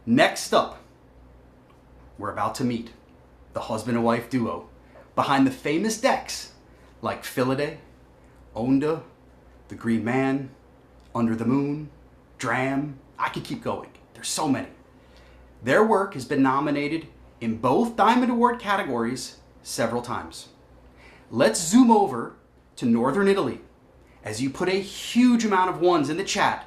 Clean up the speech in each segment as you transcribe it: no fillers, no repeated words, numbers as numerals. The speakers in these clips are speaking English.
Next up, we're about to meet the husband and wife duo behind the famous decks like Philadelphia, Onda, The Green Man, Under the Moon, Dram. I could keep going. There's so many. Their work has been nominated in both Diamond Award categories several times. Let's zoom over to Northern Italy as you put a huge amount of ones in the chat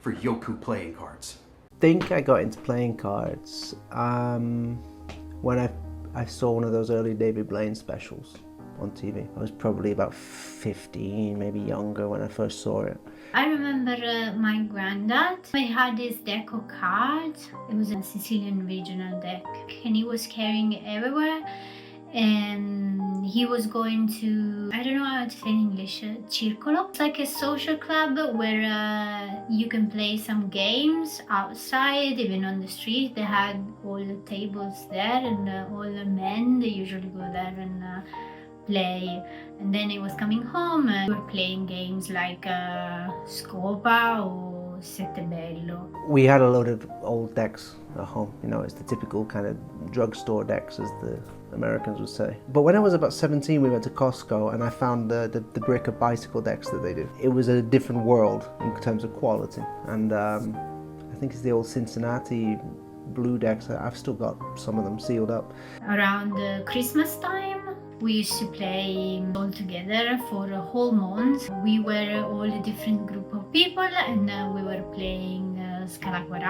for Jocu playing cards. I think I got into playing cards when I saw one of those early David Blaine specials on TV. I was probably about 15, maybe younger when I first saw it. I remember my granddad. He had this deck of cards. It was a Sicilian regional deck, and he was carrying it everywhere. And he was going to, I don't know how to say in English, circolo. It's like a social club where you can play some games outside, even on the street. They had all the tables there, and all the men, they usually go there and play. And then he was coming home and we were playing games like Scopa or Sette Bello. We had a load of old decks at home. You know, it's the typical kind of drugstore decks, as the Americans would say. But when I was about 17, we went to Costco and I found the brick of bicycle decks that they do. It was a different world in terms of quality. And I think it's the old Cincinnati blue decks. I've still got some of them sealed up. Around Christmas time, we used to play all together for a whole month. We were all a different group of people, and we were playing Scala 40,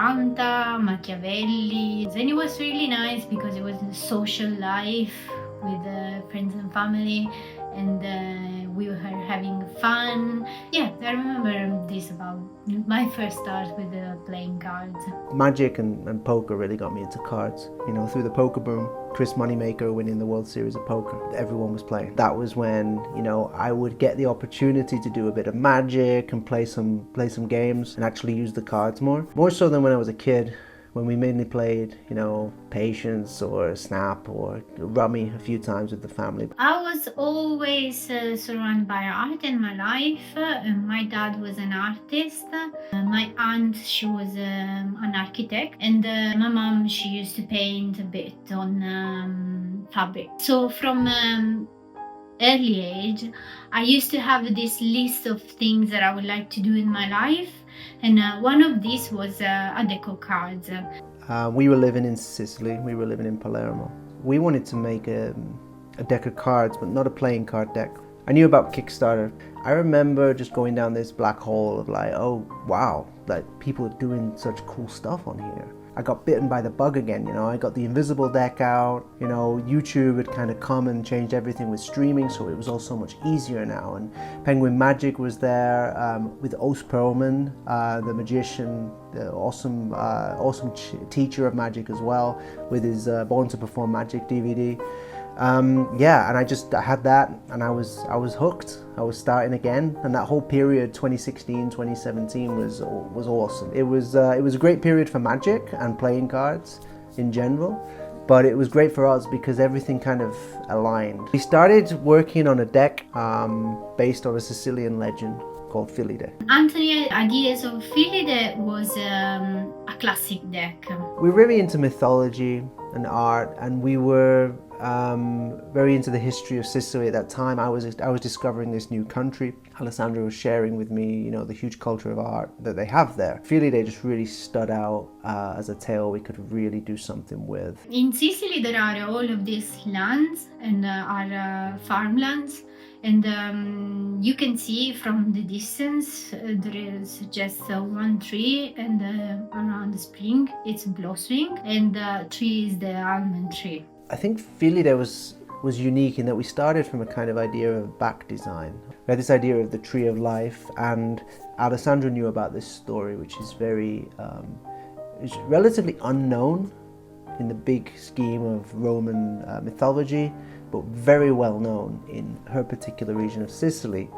Machiavelli. And it was really nice because it was a social life with friends and family, and we were having fun. Yeah, I remember this about my first start with playing cards. Magic and poker really got me into cards. You know, through the poker boom, Chris Moneymaker winning the World Series of Poker, everyone was playing. That was when, you know, I would get the opportunity to do a bit of magic and play some games and actually use the cards more so than when I was a kid, when we mainly played, you know, Patience or Snap or Rummy a few times with the family. I was always surrounded by art in my life. My dad was an artist. My aunt, she was an architect. And my mom, she used to paint a bit on fabric. So from early age, I used to have this list of things that I would like to do in my life. And one of these was a deck of cards. We were living in Sicily, we were living in Palermo. We wanted to make a deck of cards, but not a playing card deck. I knew about Kickstarter. I remember just going down this black hole of like, oh wow, like people are doing such cool stuff on here. I got bitten by the bug again, you know. I got the invisible deck out, you know. YouTube had kind of come and changed everything with streaming, so it was all so much easier now. And Penguin Magic was there with Os Perlman, the magician, the awesome teacher of magic as well, with his Born to Perform Magic DVD. Yeah, and I had that, and I was hooked. I was starting again, and that whole period, 2016, 2017, was awesome. It was a great period for magic and playing cards in general, but it was great for us because everything kind of aligned. We started working on a deck based on a Sicilian legend called Philide. Anthony's ideas of Philide was a classic deck. We were really into mythology and art, and we were very into the history of Sicily at that time. I was discovering this new country. Alessandra was sharing with me, you know, the huge culture of art that they have there. Philide just really stood out as a tale we could really do something with. In Sicily, there are all of these lands and are farmlands. And you can see from the distance there is just one tree, and around the spring it's blossoming, and the tree is the almond tree. I think Philide was unique in that we started from a kind of idea of back design. We had this idea of the tree of life, and Alessandra knew about this story, which is it's relatively unknown in the big scheme of Roman mythology, but very well known in her particular region of Sicily,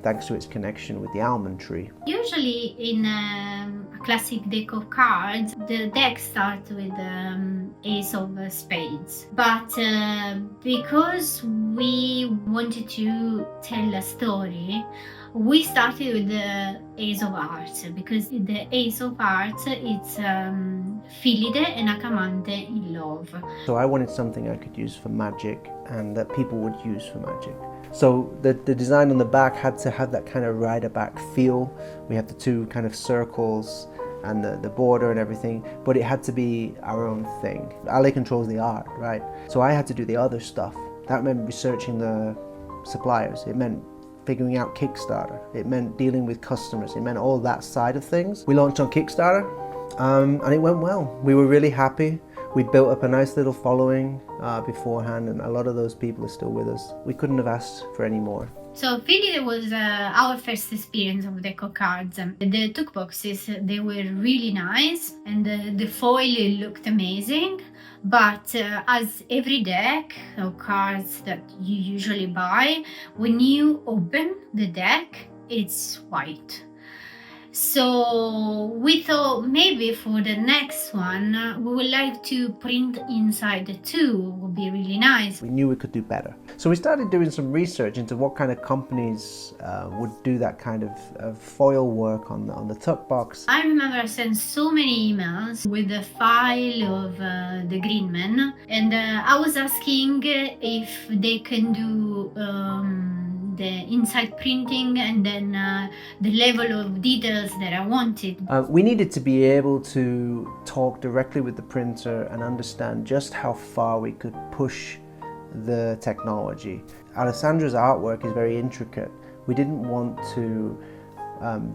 thanks to its connection with the almond tree. Usually in a classic deck of cards, the deck starts with Ace of Spades. But because we wanted to tell a story, We started with the Ace of Hearts because the Ace of Hearts it's Filide and Acamante in love. So I wanted something I could use for magic and that people would use for magic. So the design on the back had to have that kind of rider back feel. We have the two kind of circles and the border and everything, but it had to be our own thing. Ale controls the art, right? So I had to do the other stuff. That meant researching the suppliers. It meant figuring out Kickstarter. It meant dealing with customers. It meant all that side of things. We launched on Kickstarter and it went well. We were really happy. We built up a nice little following beforehand, and a lot of those people are still with us. We couldn't have asked for any more. So Filide was our first experience of deco cards. The took boxes, they were really nice, and the foil looked amazing. But as every deck of cards that you usually buy, when you open the deck, it's white. So we thought maybe for the next one we would like to print inside too. Would be really nice. We knew we could do better. So we started doing some research into what kind of companies would do that kind of foil work on the tuck box. I remember I sent so many emails with the file of the Green Man, and I was asking if they can do the inside printing and then the level of details that I wanted. We needed to be able to talk directly with the printer and understand just how far we could push the technology. Alessandra's artwork is very intricate. We didn't want to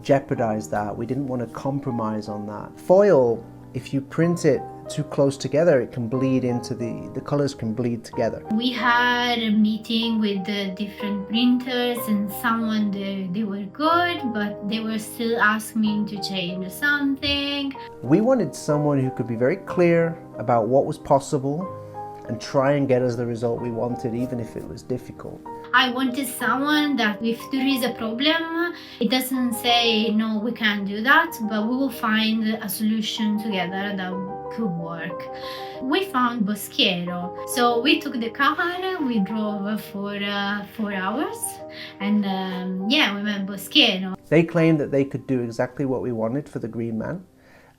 jeopardize that. We didn't want to compromise on that. Foil, if you print it too close together, it can bleed into the colors can bleed together. We had a meeting with the different printers, and someone they were good, but they were still asking me to change something. We wanted someone who could be very clear about what was possible and try and get us the result we wanted, even if it was difficult. I wanted someone that if there is a problem, it doesn't say, no, we can't do that, but we will find a solution together that could work. We found Boschiero. So we took the car, we drove for 4 hours, and we met Boschiero. They claimed that they could do exactly what we wanted for the Green Man,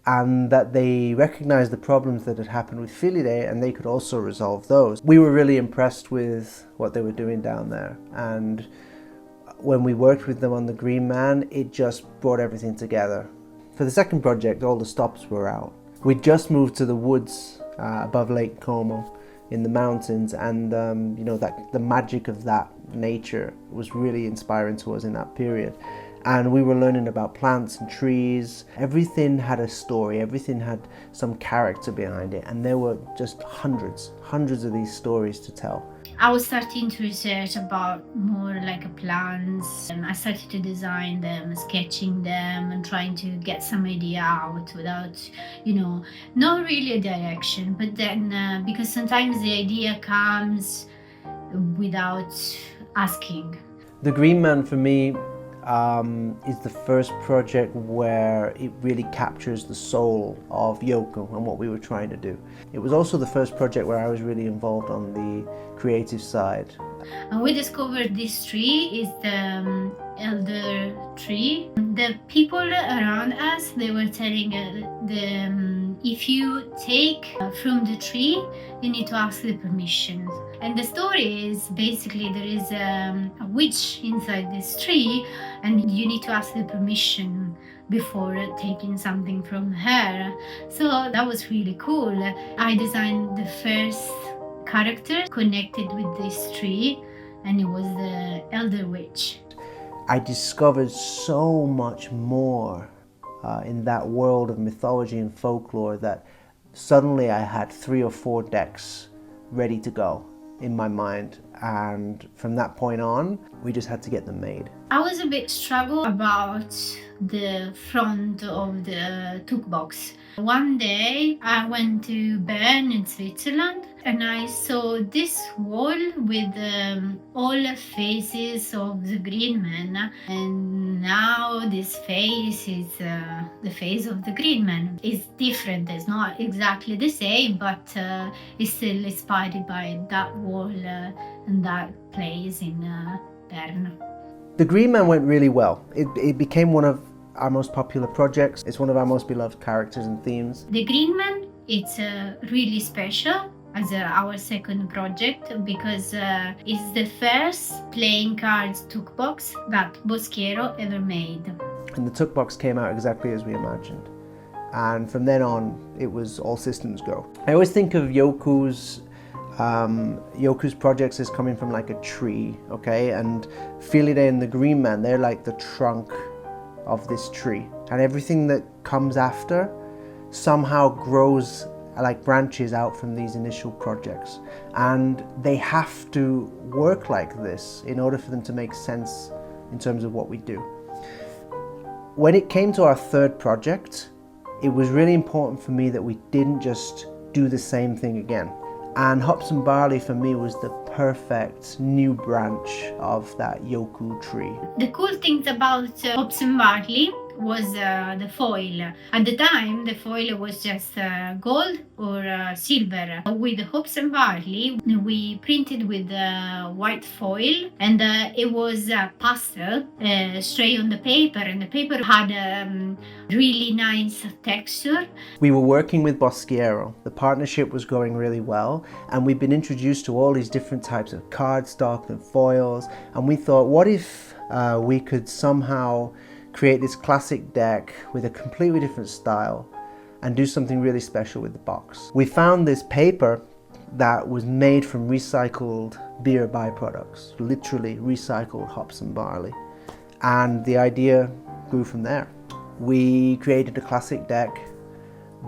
and that they recognized the problems that had happened with Filide, and they could also resolve those. We were really impressed with what they were doing down there, and when we worked with them on the Green Man, it just brought everything together. For the second project, all the stops were out. We just moved to the woods above Lake Como in the mountains, and that the magic of that nature was really inspiring to us in that period. And we were learning about plants and trees. Everything had a story, everything had some character behind it, and there were just hundreds of these stories to tell. I was starting to research about more like plants, and I started to design them, sketching them, and trying to get some idea out without, not really a direction, but then because sometimes the idea comes without asking. The Green Man for me is the first project where it really captures the soul of Jocu and what we were trying to do. It was also the first project where I was really involved on the creative side. And we discovered this tree is the elder tree. The people around us, they were telling if you take from the tree, you need to ask the permission. And the story is basically there is a witch inside this tree, and you need to ask the permission before taking something from her. So that was really cool. I designed the first character connected with this tree, and it was the elder witch. I discovered so much more in that world of mythology and folklore that suddenly I had 3 or 4 decks ready to go in my mind, and from that point on we just had to get them made. I was a bit struggled about the front of the took box. One day I went to Bern in Switzerland, and I saw this wall with all the faces of the Green Man, and now this face is the face of the Green Man. It's different, it's not exactly the same, but it's still inspired by that wall and that place in Bern. The Green Man went really well. It became one of our most popular projects. It's one of our most beloved characters and themes. The Green Man, it's really special as our second project because it's the first playing cards toolbox that Boschiero ever made. And the Tuck box came out exactly as we imagined. And from then on, it was all systems go. I always think of Jocu's projects as coming from like a tree, okay? And Felidae and the Green Man, they're like the trunk of this tree. And everything that comes after somehow grows like branches out from these initial projects. And they have to work like this in order for them to make sense in terms of what we do. When it came to our third project, it was really important for me that we didn't just do the same thing again. And hops and barley for me was the perfect new branch of that Jocu tree. The cool things about hops and barley was the foil. At the time, the foil was just gold or silver. With hops and barley, we printed with white foil, and it was pastel straight on the paper, and the paper had really nice texture. We were working with Boschiero. The partnership was going really well, and we've been introduced to all these different types of cardstock and foils, and we thought, what if we could somehow create this classic deck with a completely different style and do something really special with the box. We found this paper that was made from recycled beer byproducts, literally recycled hops and barley. And the idea grew from there. We created a classic deck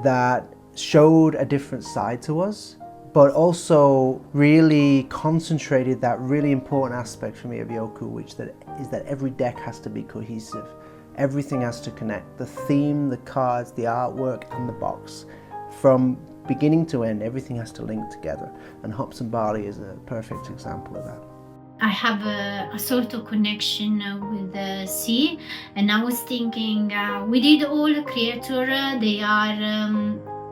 that showed a different side to us, but also really concentrated that really important aspect for me of Jocu, which is that every deck has to be cohesive. Everything has to connect. The theme, the cards, the artwork, and the box. From beginning to end, everything has to link together. And hops and barley is a perfect example of that. I have a sort of connection with the sea, and I was thinking, we did all the creatures, they are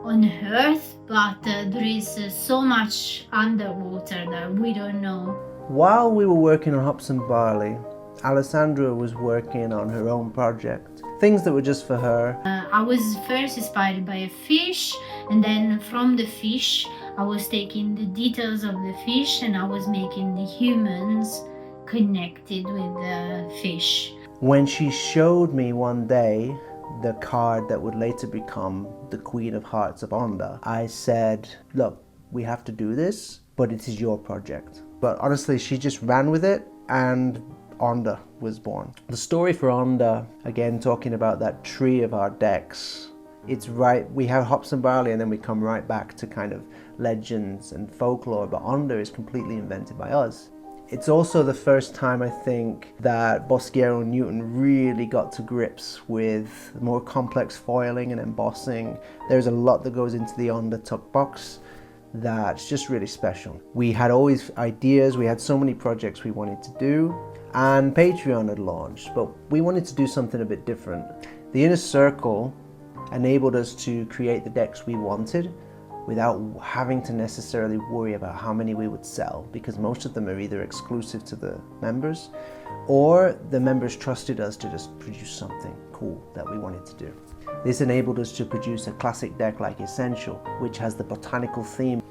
on Earth, but there is so much underwater that we don't know. While we were working on hops and barley, Alessandra was working on her own project, things that were just for her. I was first inspired by a fish, and then from the fish I was taking the details of the fish and I was making the humans connected with the fish. When she showed me one day the card that would later become the Queen of Hearts of Onda, I said, look, we have to do this, but it is your project. But honestly, she just ran with it, and Onda was born. The story for Onda, again talking about that tree of our decks, it's right, we have hops and barley and then we come right back to kind of legends and folklore, but Onda is completely invented by us. It's also the first time I think that Boschiero and Newton really got to grips with more complex foiling and embossing. There's a lot that goes into the Onda tuck box that's just really special. We had always ideas, we had so many projects we wanted to do, and Patreon had launched, but we wanted to do something a bit different. The Inner Circle enabled us to create the decks we wanted without having to necessarily worry about how many we would sell, because most of them are either exclusive to the members or the members trusted us to just produce something cool that we wanted to do. This enabled us to produce a classic deck like Essential, which has the botanical theme.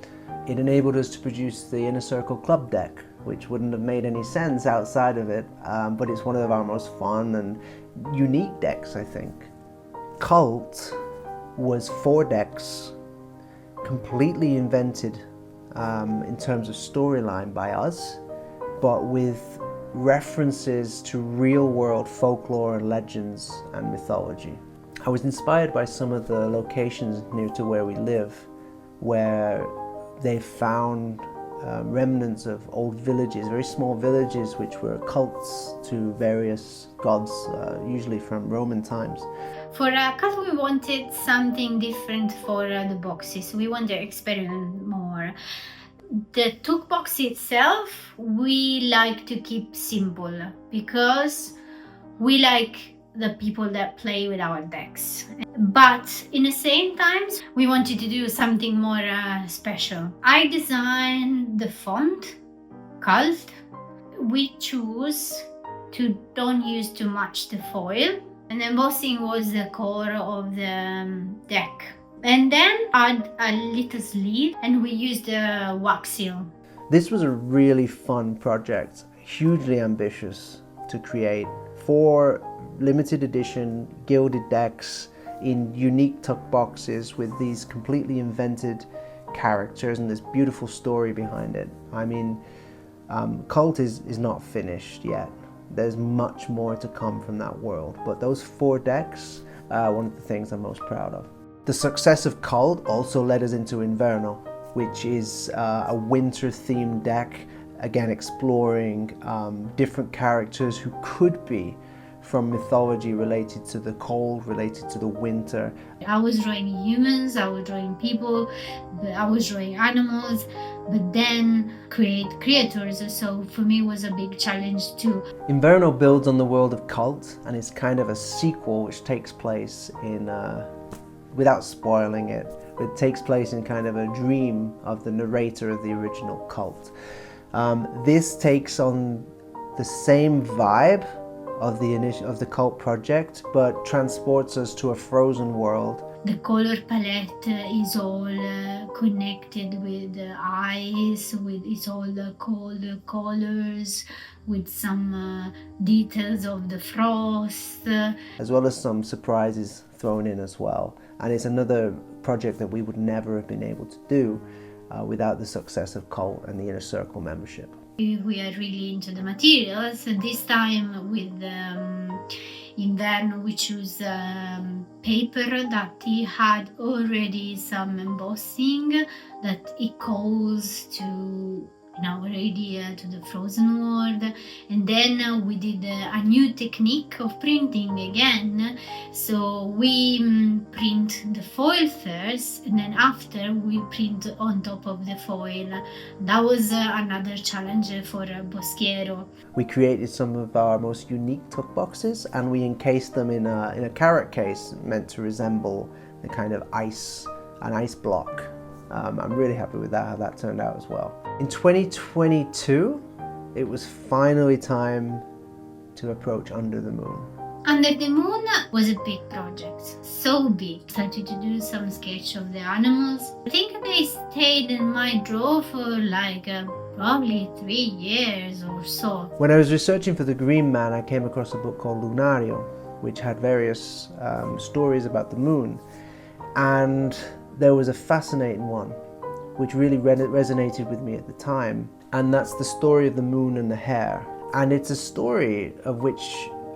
It enabled us to produce the Inner Circle Club deck, which wouldn't have made any sense outside of it, but it's one of our most fun and unique decks, I think. Cult was 4 decks, completely invented in terms of storyline by us, but with references to real-world folklore and legends and mythology. I was inspired by some of the locations near to where we live, where they found remnants of old villages, very small villages, which were cults to various gods, usually from Roman times. For Cat, we wanted something different for the boxes. We wanted to experiment more. The tuck box itself, we like to keep simple because we like the people that play with our decks. But in the same time, we wanted to do something more special. I designed the font, Cult. We choose to don't use too much the foil. And embossing was the core of the deck. And then add a little sleeve and we used the wax seal. This was a really fun project, hugely ambitious to create. 4 limited edition gilded decks in unique tuck boxes with these completely invented characters and this beautiful story behind it. I mean, Cult is not finished yet. There's much more to come from that world, but those 4 decks are one of the things I'm most proud of. The success of Cult also led us into Inverno, which is a winter-themed deck, again exploring different characters who could be from mythology related to the cold, related to the winter. I was drawing humans, I was drawing people, I was drawing animals, but then create creators. So for me it was a big challenge too. Inverno builds on the world of Cult and it's kind of a sequel which takes place in, without spoiling it, it takes place in kind of a dream of the narrator of the original Cult. This takes on the same vibe of the Cult project, but transports us to a frozen world. The color palette is all connected with the ice, it's all the cold colors, with some details of the frost. As well as some surprises thrown in as well. And it's another project that we would never have been able to do without the success of Cult and the Inner Circle membership. We are really into the materials, and this time with Inverno we choose paper that he had already some embossing that it goes to our idea to the frozen world. And then we did a new technique of printing again, so we print the foil first and then after we print on top of the foil. That was another challenge for Boschiero. We created some of our most unique tuck boxes and we encased them in a carrot case meant to resemble the kind of an ice block. I'm really happy with that, how that turned out as well. In 2022, it was finally time to approach Under the Moon. Under the Moon was a big project, so big. Started to do some sketch of the animals. I think they stayed in my drawer for like probably 3 years or so. When I was researching for The Green Man, I came across a book called Lunario, which had various stories about the moon. And there was a fascinating one which really resonated with me at the time, and that's the story of the moon and the hare. And it's a story of which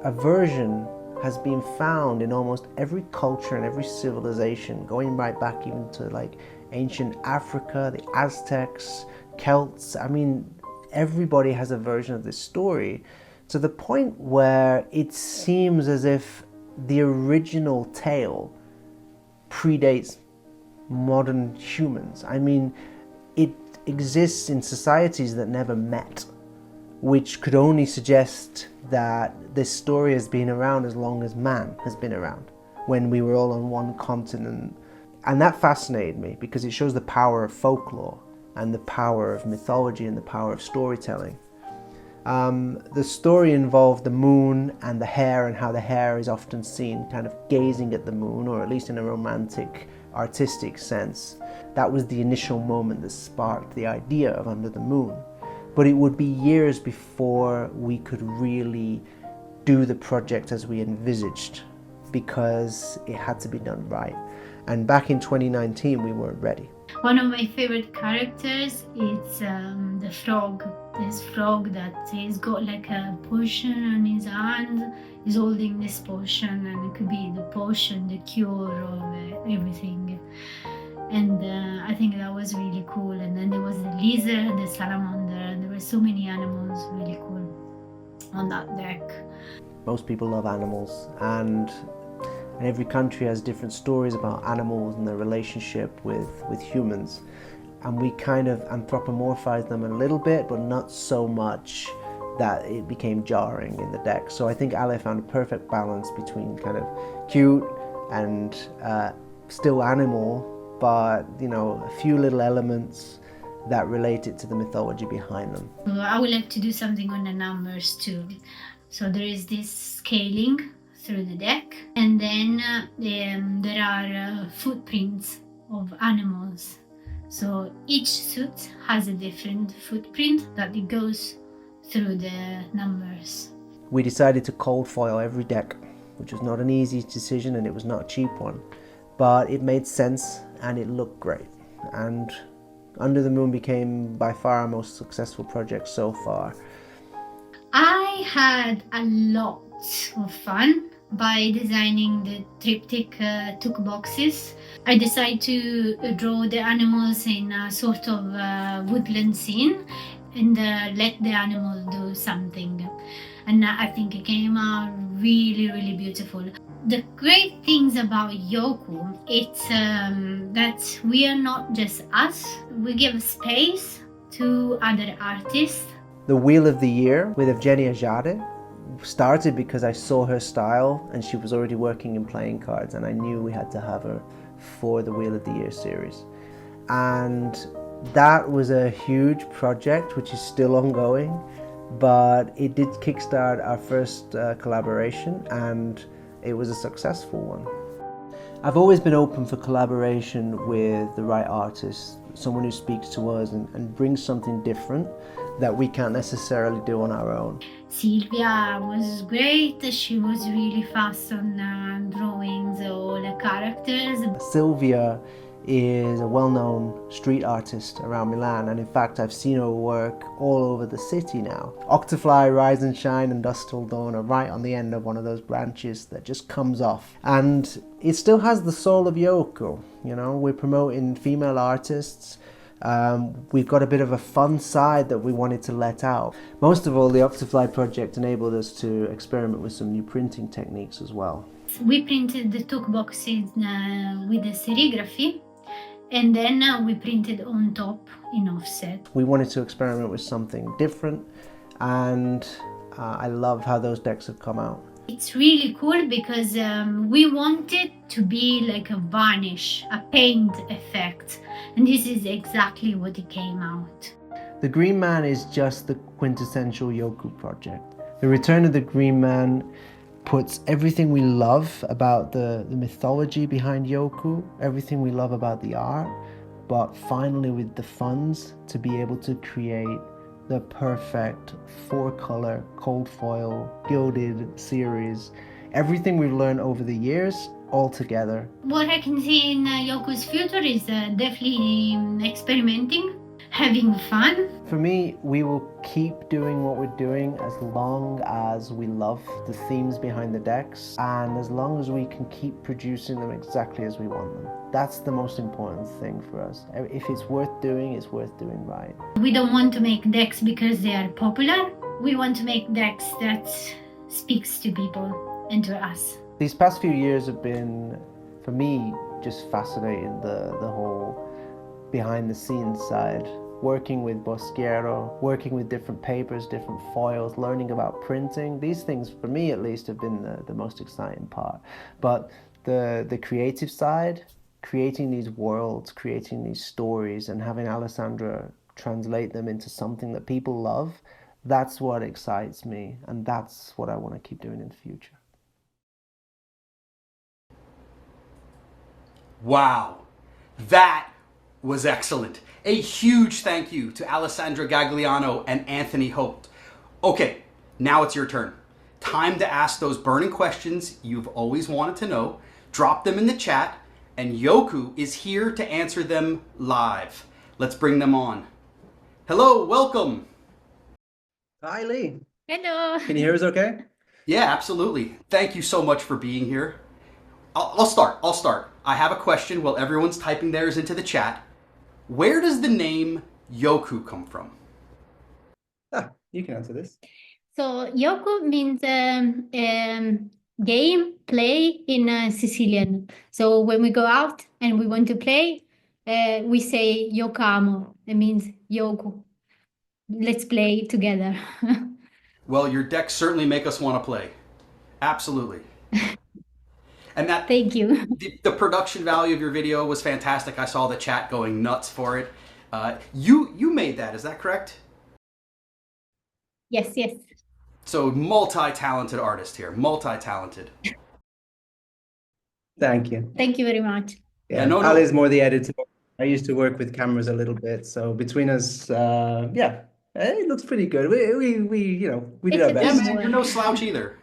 a version has been found in almost every culture and every civilization, going right back even to like ancient Africa, the Aztecs, Celts. I mean, everybody has a version of this story, to the point where it seems as if the original tale predates modern humans. I mean, it exists in societies that never met, which could only suggest that this story has been around as long as man has been around, when we were all on one continent. And that fascinated me because it shows the power of folklore and the power of mythology and the power of storytelling. The story involved the moon and the hare, and how the hare is often seen kind of gazing at the moon, or at least in a romantic, artistic sense. That was the initial moment that sparked the idea of Under the Moon. But it would be years before we could really do the project as we envisaged, because it had to be done right. And back in 2019, we weren't ready. One of my favorite characters is the frog. This frog that has got like a potion on his hand. He's holding this potion, and it could be the potion, the cure of everything. And I think that was really cool. And then there was the lizard, the salamander. There were so many animals, really cool, on that deck. Most people love animals, and every country has different stories about animals and their relationship with humans. And we kind of anthropomorphize them a little bit, but not so much that it became jarring in the deck. So I think Ale found a perfect balance between kind of cute and still animal, but you know, a few little elements that relate it to the mythology behind them. I would like to do something on the numbers too. So there is this scaling through the deck, and then there are footprints of animals. So each suit has a different footprint that it goes through the numbers. We decided to cold foil every deck, which was not an easy decision and it was not a cheap one, but it made sense and it looked great. And Under the Moon became by far our most successful project so far. I had a lot of fun by designing the triptych took boxes. I decided to draw the animals in a sort of woodland scene and let the animal do something. And I think it came out really beautiful. The great things about Jocu, it's that we are not just us. We give space to other artists. The Wheel of the Year with Evgenia Jade started because I saw her style and she was already working in playing cards, and I knew we had to have her for the Wheel of the Year series. And that was a huge project which is still ongoing, but it did kickstart our first collaboration, and it was a successful one. I've always been open for collaboration with the right artist, someone who speaks to us and brings something different that we can't necessarily do on our own. Silvia was great. She was really fast on drawings, all the characters. Silvia is a well-known street artist around Milan, and in fact I've seen her work all over the city now. Octafly, Rise and Shine and Dusk Till Dawn are right on the end of one of those branches that just comes off, and it still has the soul of Jocu. You know, we're promoting female artists. We've got a bit of a fun side that we wanted to let out. Most of all, the Octafly project enabled us to experiment with some new printing techniques as well. We printed the took boxes with the serigraphy, and then we printed on top in offset. We wanted to experiment with something different, and I love how those decks have come out. It's really cool because we wanted to be like a varnish, a paint effect, and this is exactly what it came out. The Green Man is just the quintessential Jocu project. The Return of the Green Man puts everything we love about the mythology behind Jocu, everything we love about the art, but finally with the funds to be able to create the perfect 4-color cold foil gilded series. Everything we've learned over the years all together. What I can see in Jocu's future is definitely experimenting, having fun. For me, we will keep doing what we're doing as long as we love the themes behind the decks, and as long as we can keep producing them exactly as we want them. That's the most important thing for us. If it's worth doing, it's worth doing right. We don't want to make decks because they are popular. We want to make decks that speaks to people and to us. These past few years have been, for me, just fascinating. The whole behind the scenes side. Working with Boschiero, working with different papers, different foils, learning about printing. These things, for me at least, have been the most exciting part. But the creative side, creating these worlds, creating these stories, and having Alessandra translate them into something that people love, that's what excites me, and that's what I want to keep doing in the future. Wow, that was excellent. A huge thank you to Alessandra Gagliano and Anthony Holt. Okay, now it's your turn. Time to ask those burning questions you've always wanted to know. Drop them in the chat, and Jocu is here to answer them live. Let's bring them on. Hello, welcome. Hi, Lee. Hello. Can you hear us okay? Yeah, absolutely. Thank you so much for being here. I'll start. I have a question while everyone's typing theirs into the chat. Where does the name Jocu come from? You can answer this. So Jocu means game, play in Sicilian. So when we go out and we want to play, we say Giocamo. It means Jocu. Let's play together. Well, your decks certainly make us want to play. Absolutely. And that Thank you. the production value of your video was fantastic. I saw the chat going nuts for it. You made that, is that correct? Yes. So multi-talented artist here, multi-talented. Thank you. Thank you very much. Yeah, Yeah, no, Ali is no. more the editor. I used to work with cameras a little bit, so between us, yeah, it looks pretty good. We did It's our a Yeah, best. man, you're teamwork. no slouch either.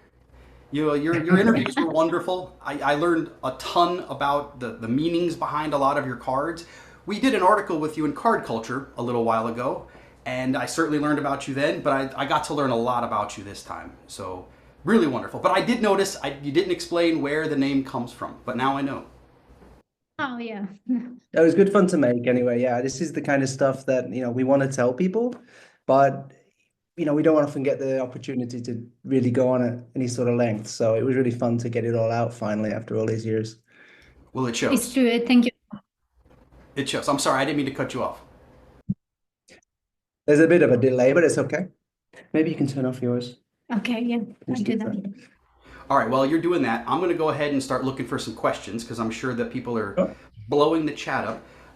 Your interviews were wonderful. I learned a ton about the meanings behind a lot of your cards. We did an article with you in Card Culture a little while ago, and I certainly learned about you then, but I got to learn a lot about you this time. So, really wonderful. But I did notice you didn't explain where the name comes from, but now I know. Oh yeah. It was good fun to make anyway. Yeah, this is the kind of stuff that, we want to tell people, but we don't often get the opportunity to really go on at any sort of length. So it was really fun to get it all out finally after all these years. Well, it It's shows. true. Thank you. It shows. I'm sorry, I didn't mean to cut you off. There's a bit of a delay, but it's okay. Maybe you can turn off yours. Okay, yeah, I'll Just do do that. that. All right, while you're doing that, I'm going to go ahead and start looking for some questions because I'm sure that people are Oh, blowing the chat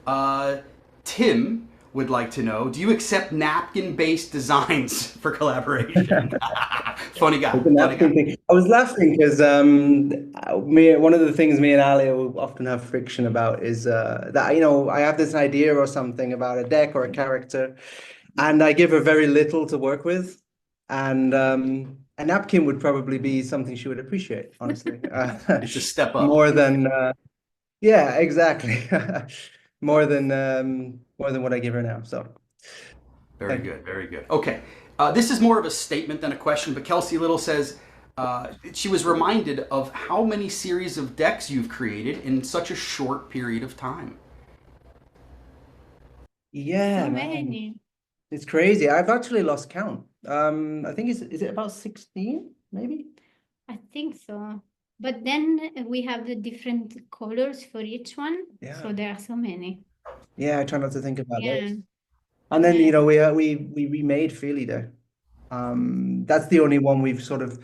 up. Tim would like to know, do you accept napkin-based designs for collaboration? Funny guy, the funny guy. napkin thing. I was laughing because one of the things me and Ali will often have friction about is that I have this idea or something about a deck or a character, and I give her very little to work with, and a napkin would probably be something she would appreciate, honestly, It's a step up. more than yeah, exactly, more than what I give her now. So Very thank you. good, very good. Okay, this is more of a statement than a question, but Kelsey Little says she was reminded of how many series of decks you've created in such a short period of time. Yeah, So man. many. It's crazy. I've actually lost count. I think is it about 16, maybe? I think so. But then we have the different colors for each one. Yeah. So there are so many. Yeah, I try not to think about Yeah. those. And then, Yeah. we remade Feely there. That's the only one we've sort of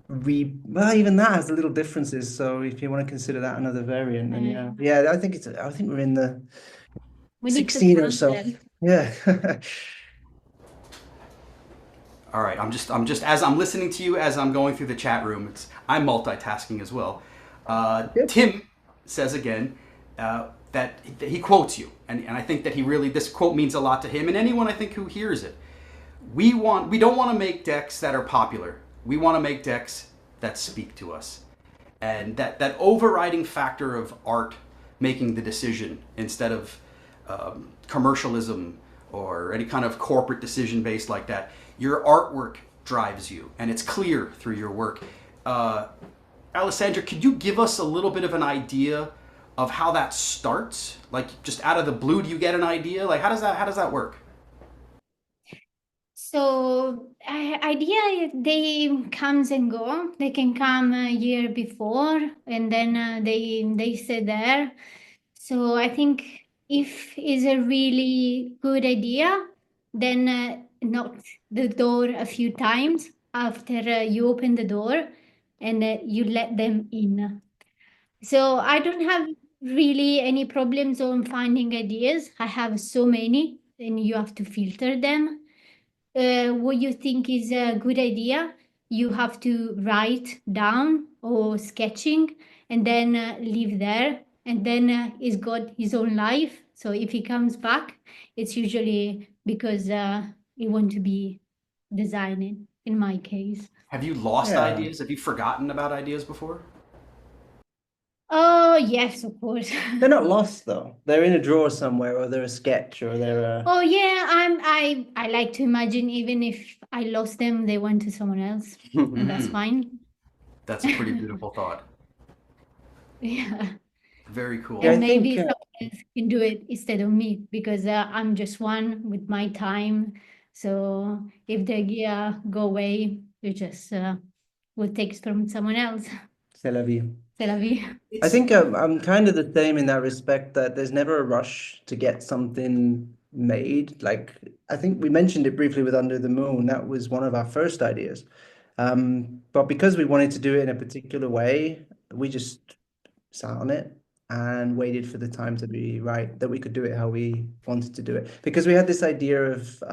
well, even that has a little differences. So if you want to consider that another variant, then yeah. Uh, Yeah, I think we're in the we need to 16 or count so. them. Yeah. All right, I'm just as I'm listening to you as I'm going through the chat room. I'm multitasking as well. Good. Tim says again that he quotes you, and I think that he really this quote means a lot to him and anyone I think who hears it. We don't want to make decks that are popular. We want to make decks that speak to us, and that overriding factor of art making the decision instead of commercialism or any kind of corporate decision based like that. Your artwork drives you, and it's clear through your work. Uh, Alessandra, could you give us a little bit of an idea of how that starts? Like just out of the blue, do you get an idea? Like how does that work? So idea they comes and go. They can come a year before, and then they stay there. So I think if is a really good idea, then knock the door a few times after you open the door, and you let them in. So I don't have really any problems on finding ideas. I have so many, and you have to filter them. What you think is a good idea, you have to write down or sketching and then leave there. And then he's got his own life. So if he comes back, it's usually because he want to be designing, in my case. Have you lost Yeah. ideas? Have you forgotten about ideas before? Oh, yes, of course. They're not lost though. They're in a drawer somewhere, or they're a sketch, or they're a Oh yeah, I like to imagine even if I lost them, they went to someone else, and that's Mm, fine. that's a pretty beautiful thought. Yeah. Very Yeah, cool. I And think maybe someone else can do it instead of me because I'm just one with my time. So if the idea go away, you just will take from someone else. c'est la vie. C'est la vie. I It's think I'm kind of the same in that respect that there's never a rush to get something made. Like I think we mentioned it briefly with Under the Moon. That was one of our first ideas. But because we wanted to do it in a particular way, we just sat on it and waited for the time to be right, that we could do it how we wanted to do it. Because we had this idea of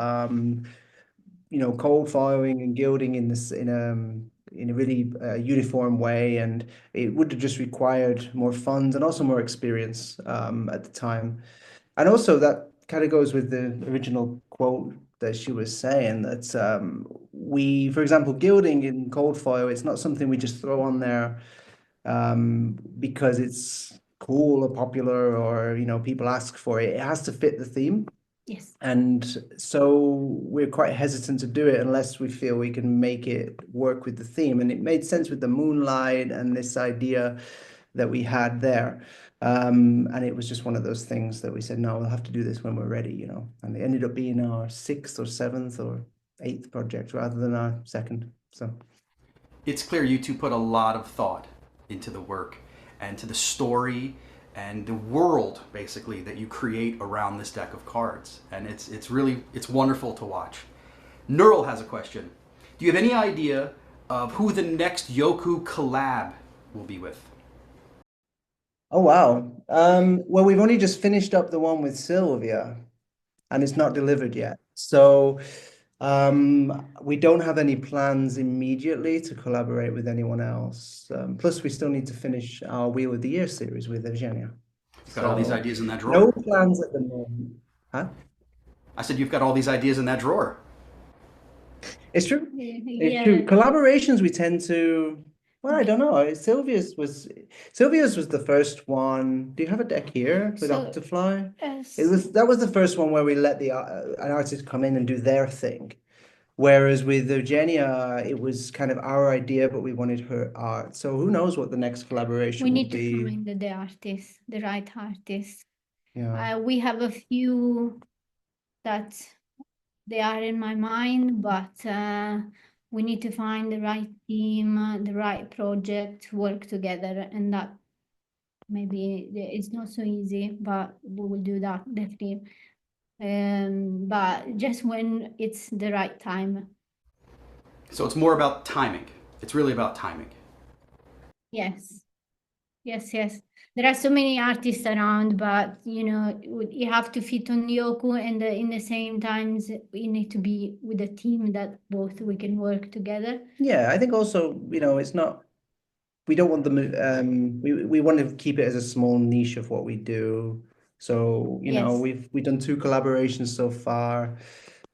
cold foiling and gilding in a really uniform way, and it would have just required more funds and also more experience at the time. And also that kind of goes with the original quote that she was saying that for example, gilding in cold foil, it's not something we just throw on there because it's cool or popular or people ask for it. It has to fit the theme. Yes. And so we're quite hesitant to do it unless we feel we can make it work with the theme. And it made sense with the moonlight and this idea that we had there. And it was just one of those things that we said, no, we'll have to do this when we're ready. And it ended up being our sixth or seventh or eighth project rather than our second. So It's clear you two put a lot of thought into the work and to the story and the world basically that you create around this deck of cards, and it's wonderful to watch. Neural has a question. Do you have any idea of who the next Jocu collab will be with? oh wow. Well, we've only just finished up the one with Sylvia, and it's not delivered yet. So we don't have any plans immediately to collaborate with anyone else. Plus, we still need to finish our Wheel of the Year series with Evgenia. You've got all these So ideas in that no drawer. plans at the moment. Huh? I said you've got all these ideas in that drawer. It's true. It's true. Yeah. Collaborations we tend to, well, I don't know. Sylvia's was the first one. Do you have a deck here with So, Octafly? yes. That was the first one where we let the an artist come in and do their thing. Whereas with Eugenia, it was kind of our idea, but we wanted her art. So who knows what the next We collaboration will need to be? find the artist, the right artist. Yeah. We have a few that they are in my mind, but we need to find the right team, the right project to work together, and that maybe it's not so easy, but we will do that definitely. But just when it's the right time. So it's more about timing. It's really about timing. Yes, yes, yes. There are so many artists around, but you have to fit on Yoku, and in the same times, we need to be with a team that both we can work together. Yeah, I think also, it's not, we don't want we want to keep it as a small niche of what we do. So, Yes. we've done two collaborations so far.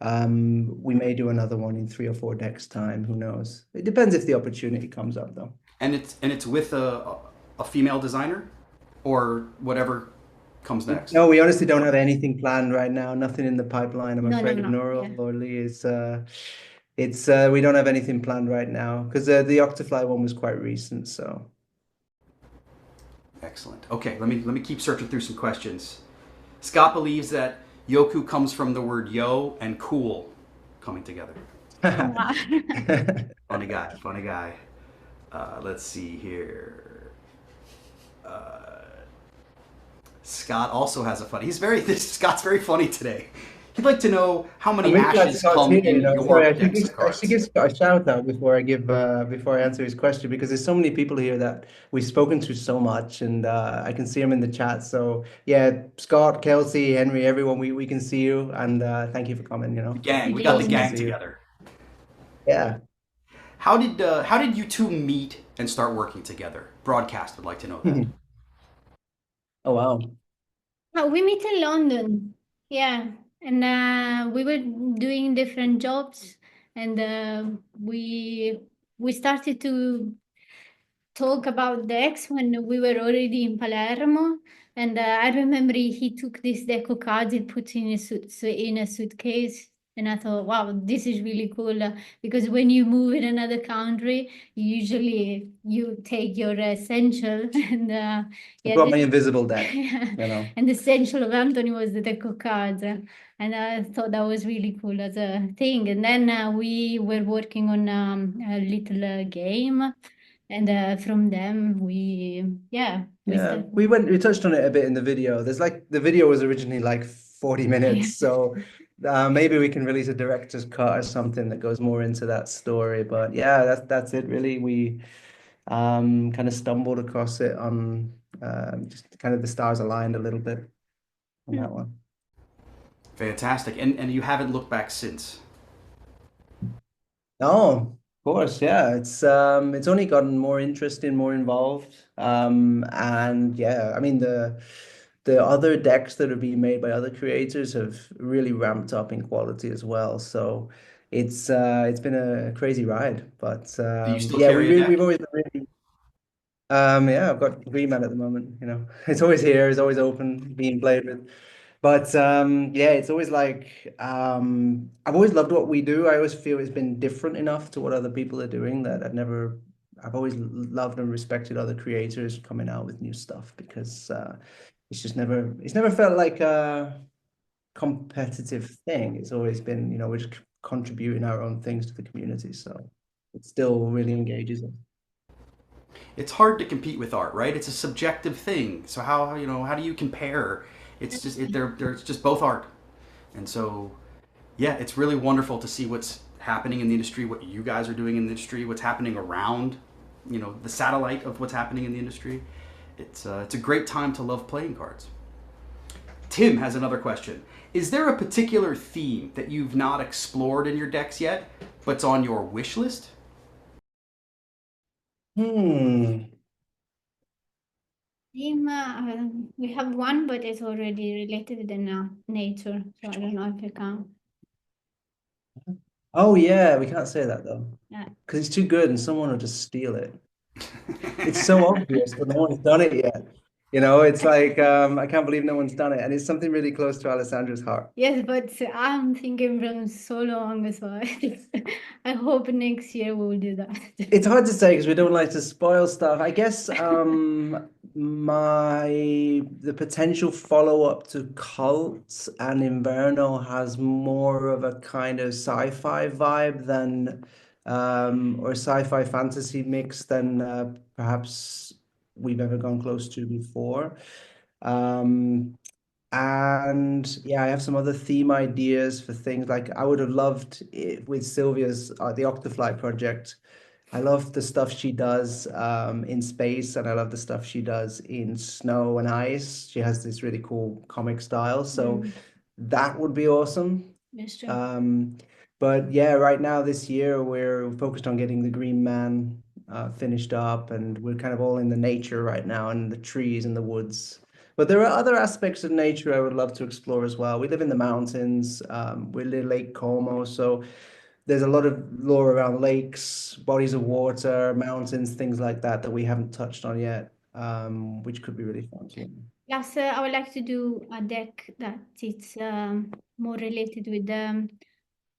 We may do another one in 3 or 4 decks time. Who knows? It depends if the opportunity comes up, though. And it's with a female designer or whatever comes next. No, we honestly don't have anything planned right now. Nothing in the pipeline, I'm No, afraid, no. Neural Yeah. or Lee. It's we don't have anything planned right now because the Octafly one was quite recent. So Excellent. Okay, let me keep searching through some questions. Scott believes that Yoku comes from the word yo and cool coming together. Funny guy, funny guy. Let's see here. Scott also has a funny. Scott's very funny today. He'd like to know how I'm many really glad ashes Scott's come here. in your Sorry, decks of I cards. should give Scott a shout out before I answer his question because there's so many people here that we've spoken to so much, and I can see them in the chat. So yeah, Scott, Kelsey, Henry, everyone, we can see you, and thank you for coming. The gang. We Good got the Awesome to evening. gang see you. together. Yeah. How did you two meet and start working together? Broadcast would like to know that. Oh wow. We meet in London. Yeah. And we were doing different jobs, and we started to talk about decks when we were already in Palermo. And I remember he took this deck of cards and put in in a suitcase. And I thought, wow, this is really cool because when you move in another country, usually you take your essential and I yeah, brought my invisible deck, yeah. you know. And the essential of Anthony was the deck of cards. And I thought that was really cool as a thing. And then we were working on a little game, and from them we Yeah, started. we touched on it a bit in the video. The video was originally like 40 minutes, so maybe we can release a director's cut or something that goes more into that story. But yeah, that's it really. We kind of stumbled across it on just kind of the stars aligned a little bit on that one. Fantastic. And you haven't looked back since. Oh, of course, yeah. It's only gotten more interesting, more involved. And yeah, I mean the other decks that are being made by other creators have really ramped up in quality as well. So it's been a crazy ride. But Do you still yeah, carry a we've deck? always been really yeah, I've got Green Man at the moment, you know. It's always here, it's always open, being played with. But yeah, it's always like I've always loved what we do. I always feel it's been different enough to what other people are doing that I've always loved and respected other creators coming out with new stuff because it's never felt like a competitive thing. It's always been, you know, we're just contributing our own things to the community. So it still really engages us. It's hard to compete with art, right? It's a subjective thing. So how do you compare? It's just they're it's just both art. And so yeah, it's really wonderful to see what's happening in the industry, what you guys are doing in the industry, what's happening around, the satellite of what's happening in the industry. It's a great time to love playing cards. Tim has another question. Is there a particular theme that you've not explored in your decks yet, but's on your wish list? Hmm. We have one, but it's already related with the nature, so I don't know if you can. Oh yeah, we can't say that though. Yeah. Because it's too good and someone will just steal it. It's so obvious, but no one's done it yet. You know, it's like I can't believe no one's done it. And it's something really close to Alessandra's heart. Yes, but I'm thinking from so long, so I hope next year we'll do that. It's hard to say because we don't like to spoil stuff. I guess my the potential follow-up to Cult and Inverno has more of a kind of sci-fi vibe than or sci-fi fantasy mix than perhaps we've ever gone close to before. Um, and yeah, I have some other theme ideas for things like I would have loved it with Sylvia's the Octafly project. I love the stuff she does in space, and I love the stuff she does in snow and ice. She has this really cool comic style, so Mm, that would be awesome. that's true. Um, but yeah, right now this year we're focused on getting the Green Man finished up, and we're kind of all in the nature right now, and the trees and the woods. But there are other aspects of nature I would love to explore as well. We live in the mountains. We live Lake Como, so there's a lot of lore around lakes, bodies of water, mountains, things like that that we haven't touched on yet, which could be really fun too. Yes, I would like to do a deck that it's more related with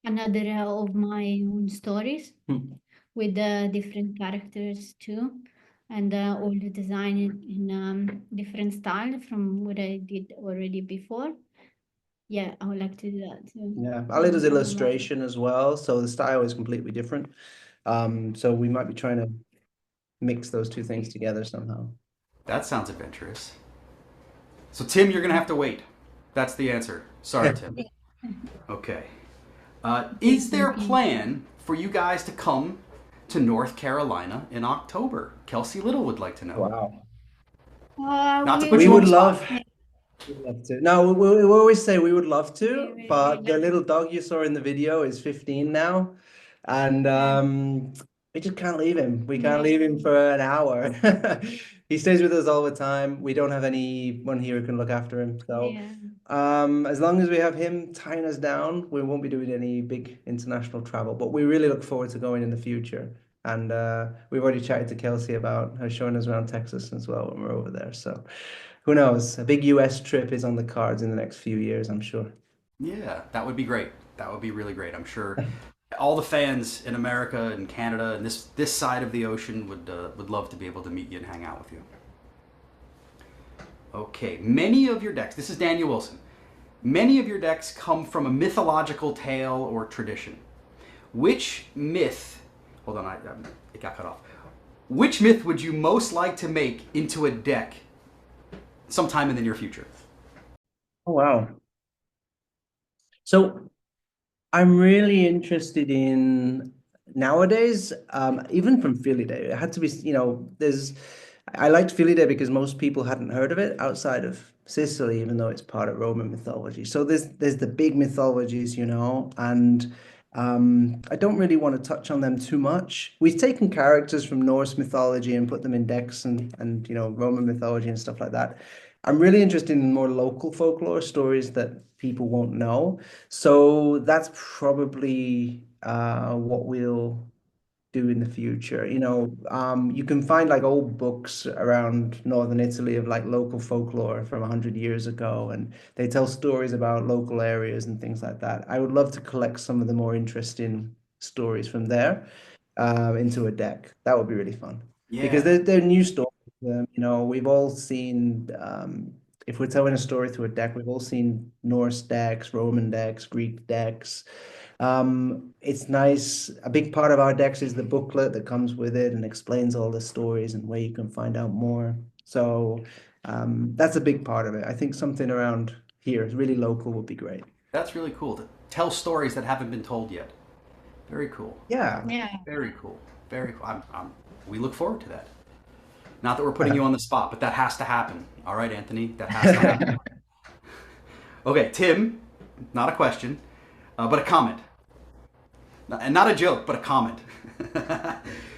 another of my own stories Hmm. with the different characters too, and all the design in different style from what I did already before. Yeah, I would like to do that too. Yeah, Ali I'm does talking about. illustration as well, so the style is completely different. So we might be trying to mix those two things together somehow. That sounds adventurous. So Tim, you're gonna have to wait. That's the answer. Sorry, Tim. Okay. Is there a Thinking. plan for you guys to come to North Carolina in October? Kelsey Little would like to know. Wow. Not to put We you on would the spot. love, we'd love to. No, we always say we would love We to, really but the like. little dog you saw in the video is 15 now, and Yeah, we just can't leave him. We can't yeah, leave him for an hour. He stays with us all the time. We don't have anyone here who can look after him. So, yeah. as long as we have him tying us down, we won't be doing any big international travel. But we really look forward to going in the future. And we've already chatted to Kelsey about her showing us around Texas as well when we're over there. So who knows? A big US trip is on the cards in the next few years, I'm sure. Yeah, that would be great. That would be really great. I'm sure all the fans in America and Canada and this side of the ocean would love to be able to meet you and hang out with you. Okay, many of your decks. This is Daniel Wilson. Many of your decks come from a mythological tale or tradition. Which myth? Hold on, it got cut off. Which myth would you most like to make into a deck sometime in the near future? Oh, wow. So I'm really interested in nowadays, even from Philly Day. It had to be, you know, I liked Philly Day because most people hadn't heard of it outside of Sicily, even though it's part of Roman mythology. So there's the big mythologies, you know, and I don't really want to touch on them too much. We've taken characters from Norse mythology and put them in decks and Roman mythology and stuff like that. I'm really interested in more local folklore stories that people won't know. So that's probably what we'll do in the future. You can find like old books around northern Italy of like local folklore from 100 years ago, and they tell stories about local areas and things like that. I would love to collect some of the more interesting stories from there into a deck. That would be really fun because Yeah, they're new stories. We've all seen. If we're telling a story through a deck, we've all seen Norse decks, Roman decks, Greek decks. It's nice. A big part of our decks is the booklet that comes with it and explains all the stories and where you can find out more. So that's a big part of it. I think something around here, really local, would be great. that's really cool to tell stories that haven't been told yet. Very cool. Yeah. Yeah. Very cool. Very cool. We look forward to that. Not that we're putting you on the spot, but that has to happen. All right, Anthony, that has to happen. Okay, Tim, not a question, but a comment. And not a joke, but a comment.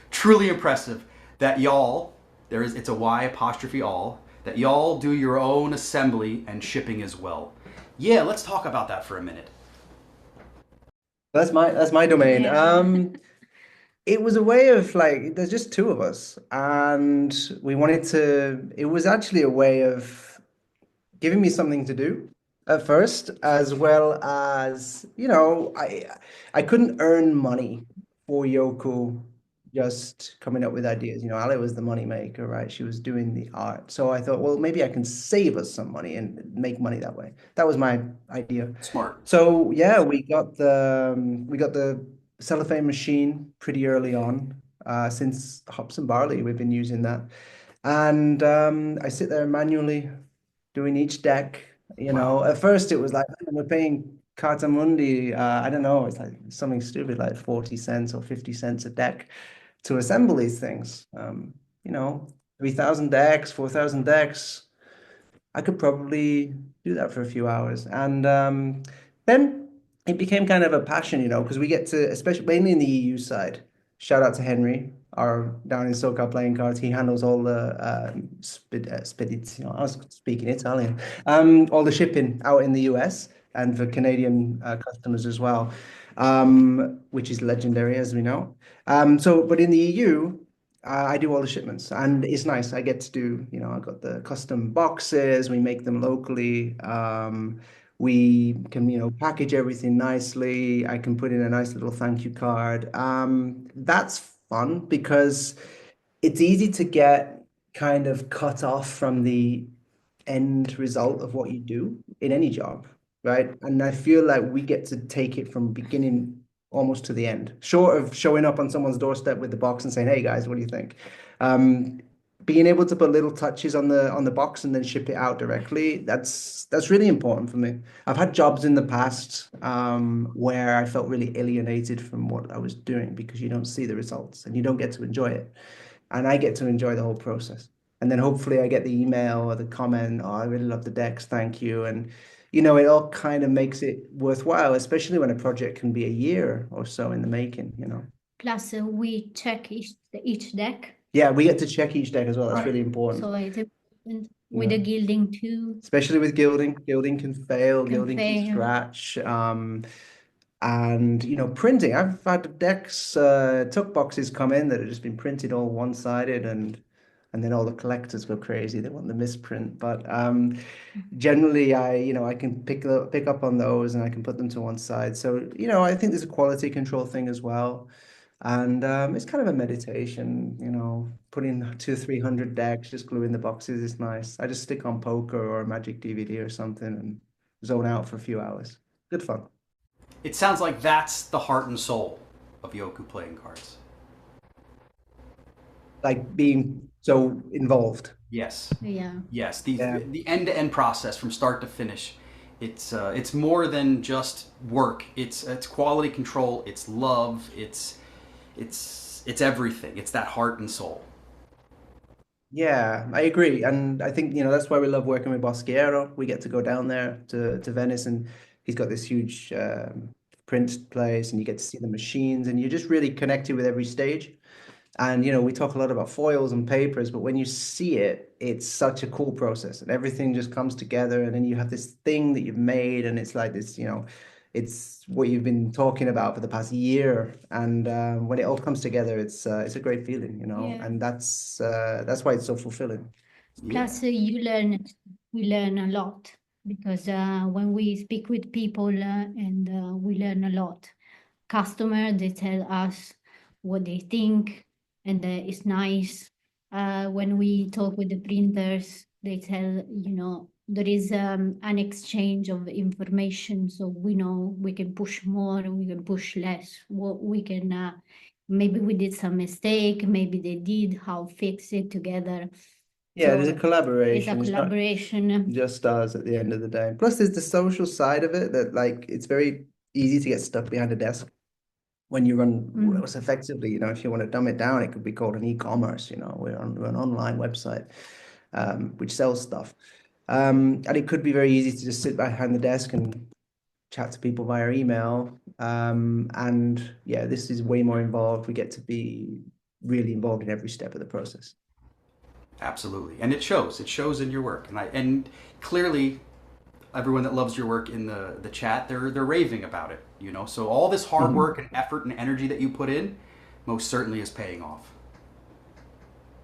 Truly impressive that y'all, it's a Y apostrophe all, that y'all do your own assembly and shipping as well. Yeah, let's talk about that for a minute. That's my domain. Yeah. It was a way of like, there's just two of us, and it was actually a way of giving me something to do at first, as well as, I couldn't earn money for Yoku just coming up with ideas. Ali was the money maker, right? She was doing the art. So I thought, well, maybe I can save us some money and make money that way. That was my idea. Smart. So yeah, we got the cellophane machine pretty early on. Since hops and barley, we've been using that. And I sit there manually doing each deck. Wow. At first it was like we're paying Carta Mundi, I don't know, it's like something stupid like 40 cents or 50 cents a deck to assemble these things. You know, 3,000 decks, 4,000 decks. I could probably do that for a few hours. And then it became kind of a passion, because we get to, especially mainly in the EU side. Shout out to Henry, our down in SoCal playing cards. He handles all the spedizione. I was speaking Italian. All the shipping out in the US and for Canadian customers as well, which is legendary, as we know. But in the EU, I do all the shipments, and it's nice. I get to do, I got the custom boxes. We make them locally. We can, package everything nicely. I can put in a nice little thank you card. That's fun because it's easy to get kind of cut off from the end result of what you do in any job, right? And I feel like we get to take it from beginning almost to the end, short of showing up on someone's doorstep with the box and saying, "Hey guys, what do you think?" Um, Being able to put little touches on the box and then ship it out directly, that's really important for me. I've had jobs in the past where I felt really alienated from what I was doing because you don't see the results and you don't get to enjoy it. And I get to enjoy the whole process. And then hopefully I get the email or the comment, "Oh, I really love the decks, thank you." And it all kind of makes it worthwhile, especially when a project can be a year or so in the making. Plus, we check each deck, Yeah, we get to check each deck as well. That's Right. really important. so it's important with Yeah. the gilding too. Especially with gilding. Gilding can fail, Can gilding can fail. scratch. And printing. I've had decks, tuck boxes come in that have just been printed all one-sided, and then all the collectors go crazy. They want the misprint. But generally, I can pick up on those and I can put them to one side. So, I think there's a quality control thing as well. And it's kind of a meditation, putting 300 decks, just gluing the boxes is nice. I just stick on poker or a Magic DVD or something and zone out for a few hours. Good fun. It sounds like that's the heart and soul of Yoku playing cards. Like being so involved. Yes. Yeah. Yes. Yeah. The end-to-end process from start to finish. It's more than just work. It's quality control. It's love. It's everything. It's that heart and soul. Yeah, I agree. And I think, that's why we love working with Boschiero. We get to go down there to Venice, and he's got this huge print place, and you get to see the machines, and you're just really connected with every stage. And we talk a lot about foils and papers, but when you see it, it's such a cool process, and everything just comes together, and then you have this thing that you've made, and it's like this, it's what you've been talking about for the past year, and when it all comes together, it's a great feeling, Yeah. and that's why it's so fulfilling. Plus, we learn a lot because when we speak with people and we learn a lot. Customer, they tell us what they think, and it's nice. When we talk with the printers, they tell, there is an exchange of information, so we know we can push more, we can push less. What we can, maybe we did some mistake, maybe they did, how fix it together. Yeah, there's a So it's a collaboration. It's not collaboration. just us at the end of the day. Plus, there's the social side of it that, like, it's very easy to get stuck behind a desk when you run Mm. effectively. If you want to dumb it down, it could be called an e-commerce. We're an online website which sells stuff. And it could be very easy to just sit behind the desk and chat to people via email. And yeah, this is way more involved. We get to be really involved in every step of the process. Absolutely, and it shows. It shows in your work, and clearly, everyone that loves your work in the chat, they're raving about it. So all this hard work and effort and energy that you put in, most certainly is paying off.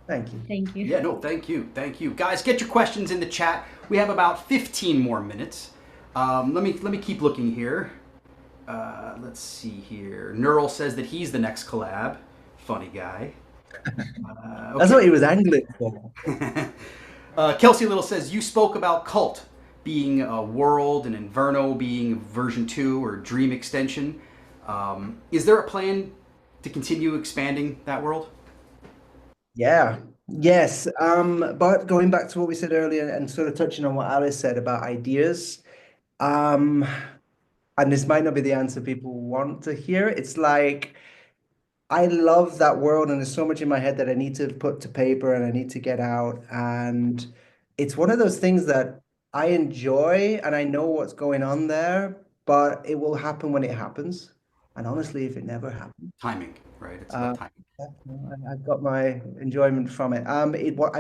Thank you. Thank you. Yeah, no, thank you, guys. Get your questions in the chat. We have about 15 more minutes. Let me keep looking here. Let's see here. Neural says that he's the next collab. Funny guy. That's what he was angling for. Kelsey Little says you spoke about Cult being a world and Inverno being version 2 or Dream extension. Is there a plan to continue expanding that world? Yeah. Yes. But going back to what we said earlier and sort of touching on what Alice said about ideas, and this might not be the answer people want to hear. It's like I love that world, and there's so much in my head that I need to put to paper and I need to get out. And it's one of those things that I enjoy and I know what's going on there, but it will happen when it happens. And honestly, if it never happens, Timing, right? It's about timing. yeah, I've got my enjoyment from it. I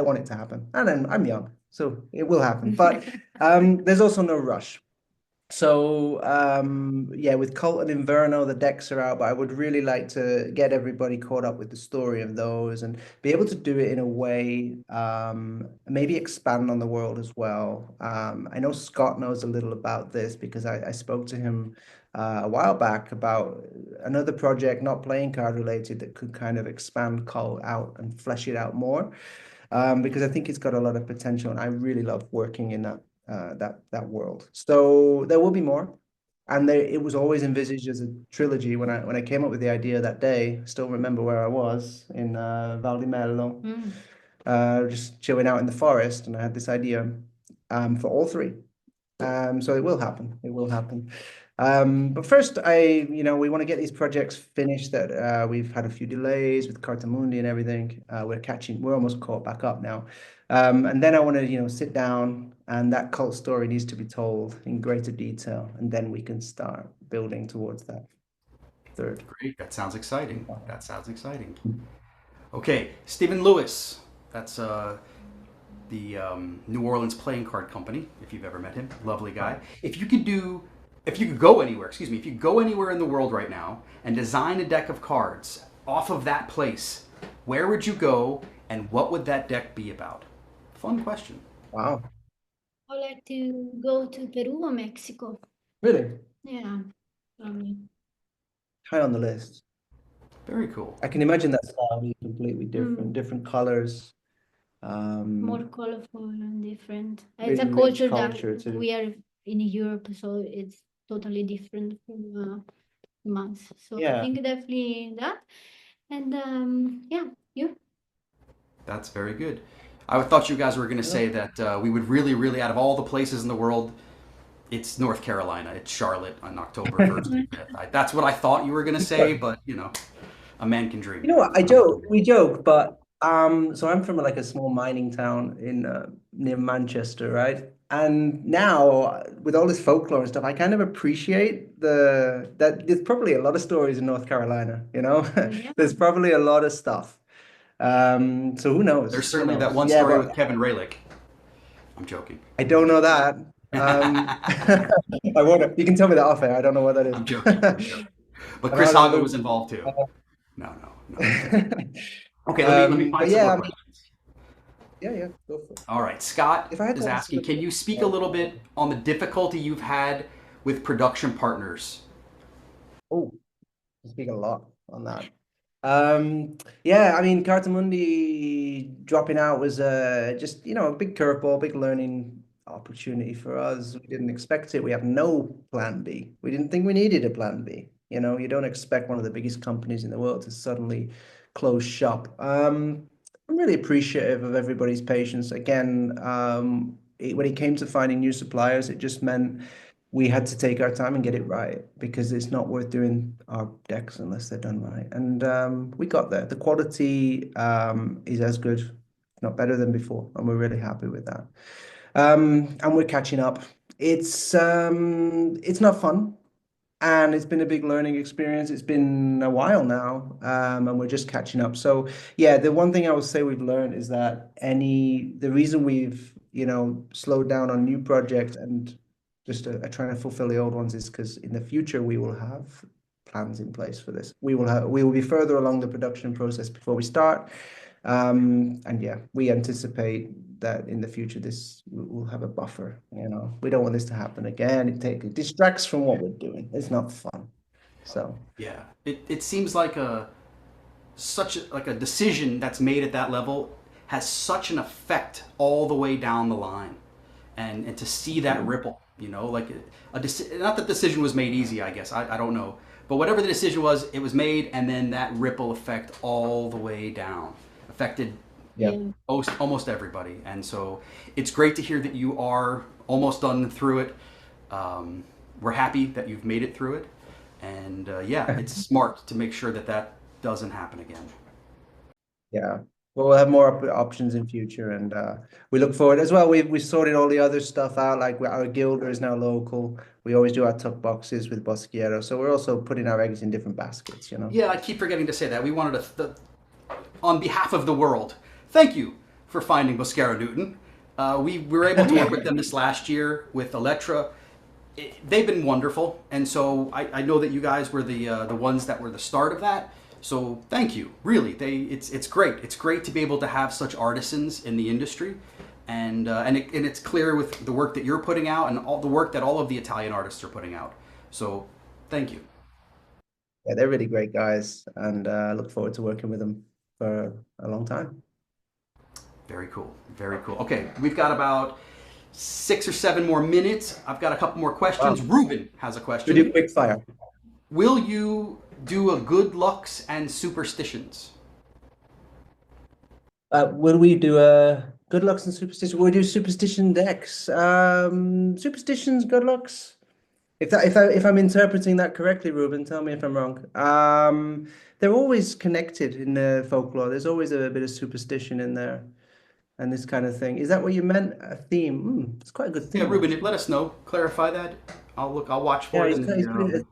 want it to happen, and then I'm young, so it will happen. But there's also no rush. So yeah, with Colt and Inverno, the decks are out, but I would really like to get everybody caught up with the story of those and be able to do it in a way, maybe expand on the world as well. I know Scott knows a little about this because I spoke to him a while back about another project, not playing card related, that could kind of expand Colt out and flesh it out more. Because I think it's got a lot of potential, and I really love working in that world. So there will be more, and it was always envisaged as a trilogy. When I came up with the idea that day, I still remember where I was in Val di Mello, just chilling out in the forest, and I had this idea for all three. So it will happen. It will happen. But first, we want to get these projects finished that we've had a few delays with Cartamundi and everything. We're almost caught back up now. And then I want to, sit down, and that cult story needs to be told in greater detail, and then we can start building towards that third. Great. That sounds exciting. Okay, Stephen Lewis. That's the New Orleans Playing Card Company. If you've ever met him, lovely guy. If you could go anywhere, if you could go anywhere in the world right now and design a deck of cards off of that place, where would you go, and what would that deck be about? Fun question. Wow. I'd like to go to Peru or Mexico. Really? Yeah. High on the list. Very cool. I can imagine that style being completely different colors. More colorful and different. Really It's a rich culture culture that too. we are in Europe, so it's totally different from us. So I Yeah. think definitely that. And yeah, you. That's very good. I thought you guys were going to say that we would really, out of all the places in the world, it's North Carolina. It's Charlotte on October 1st and 5th. That's what I thought you were going to say, but, a man can dream. You know what? We joke, but so I'm from like a small mining town in near Manchester, right? And now, with all this folklore and stuff, I kind of appreciate that there's probably a lot of stories in North Carolina, you know? Yeah. There's probably a lot of stuff. So who knows? There's Who certainly that knows? one Yeah, story but with Kevin Raylick. I'm joking. I don't know that. I won't. You can tell me that off air. I don't know what that is. I'm joking. I'm joking. But I'm Chris out of the Haga was loop. involved too. No, no, no. I'm kidding. Okay, let me But find some yeah, more I mean, questions. yeah, yeah, go for it. All right, Scott If I had is to answer asking, can you speak a the, little bit on the difficulty you've had with production partners? oh, I speak a lot on that. Yeah, I mean, Cartamundi dropping out was just, a big curveball, big learning opportunity for us. We didn't expect it. We have no plan B. We didn't think we needed a plan B. You don't expect one of the biggest companies in the world to suddenly close shop. I'm really appreciative of everybody's patience. Again, when it came to finding new suppliers, it just meant we had to take our time and get it right because it's not worth doing our decks unless they're done right. And we got there. The quality is as good, if not better than before, and we're really happy with that. And we're catching up. It's not fun, and it's been a big learning experience. It's been a while now, and we're just catching up. So yeah, the one thing I would say we've learned is that the reason we've slowed down on new projects and just trying to fulfill the old ones is because in the future we will have plans in place for this. We will be further along the production process before we start. And yeah, we anticipate that in the future this will have a buffer. We don't want this to happen again. It distracts from what we're doing. It's not fun. So Yeah, it seems like like a decision that's made at that level has such an effect all the way down the line, and to see that ripple, like not that the decision was made easy, I guess I don't know, but whatever the decision was, it was made, and then that ripple effect all the way down affected yeah. almost everybody, and so it's great to hear that you are almost done through it. We're happy that you've made it through it, and yeah, it's smart to make sure that that doesn't happen again. Yeah. Well, we'll have more options in future, and we look forward as well. We sorted all the other stuff out. Like our gilder is now local. We always do our tuck boxes with Bosquiero, so we're also putting our eggs in different baskets. Yeah, I keep forgetting to say that. We wanted on behalf of the world, thank you for finding Bosquero Newton. We were able to work with them this last year with Electra. They've been wonderful, and so I know that you guys were the ones that were the start of that. So thank you, really. It's great. It's great to be able to have such artisans in the industry, and it's clear with the work that you're putting out and all the work that all of the Italian artists are putting out. So thank you. Yeah, they're really great guys, and I look forward to working with them for a long time. Very cool. Very cool. Okay, we've got about 6 or 7 more minutes. I've got a couple more questions. Wow. Ruben has a We question. do quick fire. Will you do a good lucks and superstitions? Will we do a good lucks and superstition? Will we do superstition decks? Superstitions, good lucks. If I'm interpreting that correctly, Ruben, tell me if I'm wrong. They're always connected in the folklore. There's always a bit of superstition in there and this kind of thing. Is that what you meant? A theme? It's quite a good Yeah, theme, Ruben, actually. let us know. Clarify that. I'll look. I'll watch Yeah, for it in he's the. put it as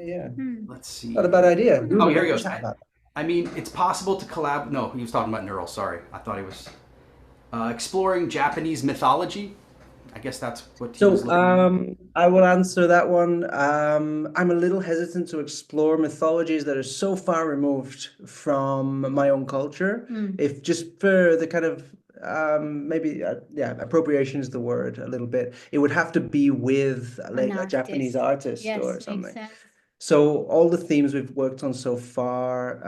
yeah. Let's see. Not a bad idea. Oh, Ruben, here he let's goes. chat about that. I mean, it's possible to collab. No, he was talking about Neural. Sorry, I thought he was exploring Japanese mythology. I guess that's what he was So, looking at. I will answer that one. I'm a little hesitant to explore mythologies that are so far removed from my own culture. If just for the kind of maybe yeah, appropriation is the word a little bit. It would have to be with like a Japanese artist Yes, or makes something. sense. So all the themes we've worked on so far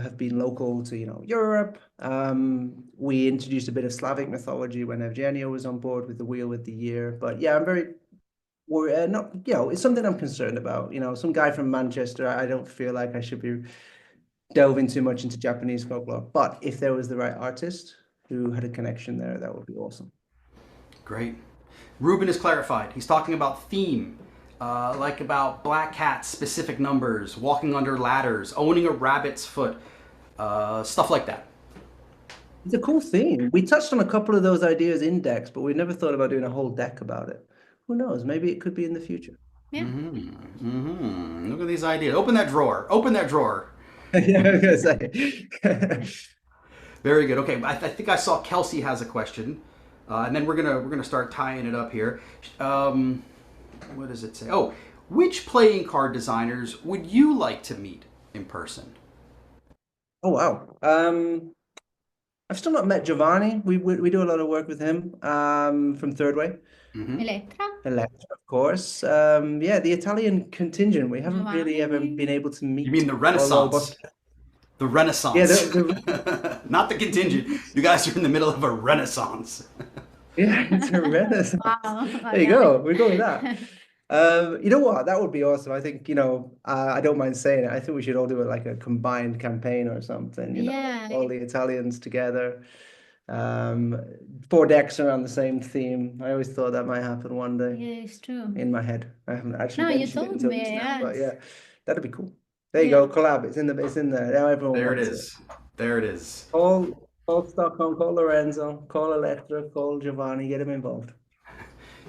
have been local to, Europe. We introduced a bit of Slavic mythology when Evgenio was on board with the Wheel with the Year. But yeah, we're not, it's something I'm concerned about. Some guy from Manchester, I don't feel like I should be delving too much into Japanese folklore. But if there was the right artist who had a connection there, that would be awesome. Great. Ruben is clarified. He's talking about theme, like about black cats, specific numbers, walking under ladders, owning a rabbit's foot, stuff like that. It's a cool theme. We touched on a couple of those ideas in decks, but we never thought about doing a whole deck about it. Who knows? Maybe it could be in the future. Yeah. Look at these ideas. Open that drawer. Open that drawer. Yeah, I was gonna say. Very good. Okay, I think I saw Kelsey has a question, and then we're gonna start tying it up here. What does it say? Oh, which playing card designers would you like to meet in person? Oh wow. I've still not met Giovanni. We do a lot of work with him. From Third Way. Hmm. Elettra, Electra, of course. Yeah, the Italian contingent. We haven't really ever Giovanni. been able to You mean meet. the Although, Renaissance? The yeah, Renaissance, not the contingent. You guys are in the middle of a Renaissance. yeah, it's a Renaissance. Wow, I There you love go. it. We're going with that. You know what? That would be awesome. I think, I don't mind saying it. I think we should all do it like a combined campaign or something, Yeah, all the Italians together. Um, Four decks around the same theme. I always thought that might happen one day yeah, it's true. in my head. I haven't actually No, you mentioned it told until me, just now, but yes. yeah, that'd be cool. There you Yeah. go, collab. It's in there. Now everyone There it wants it. is. There it is. Call Stockholm, call Lorenzo, call Electra, call Giovanni, get him involved.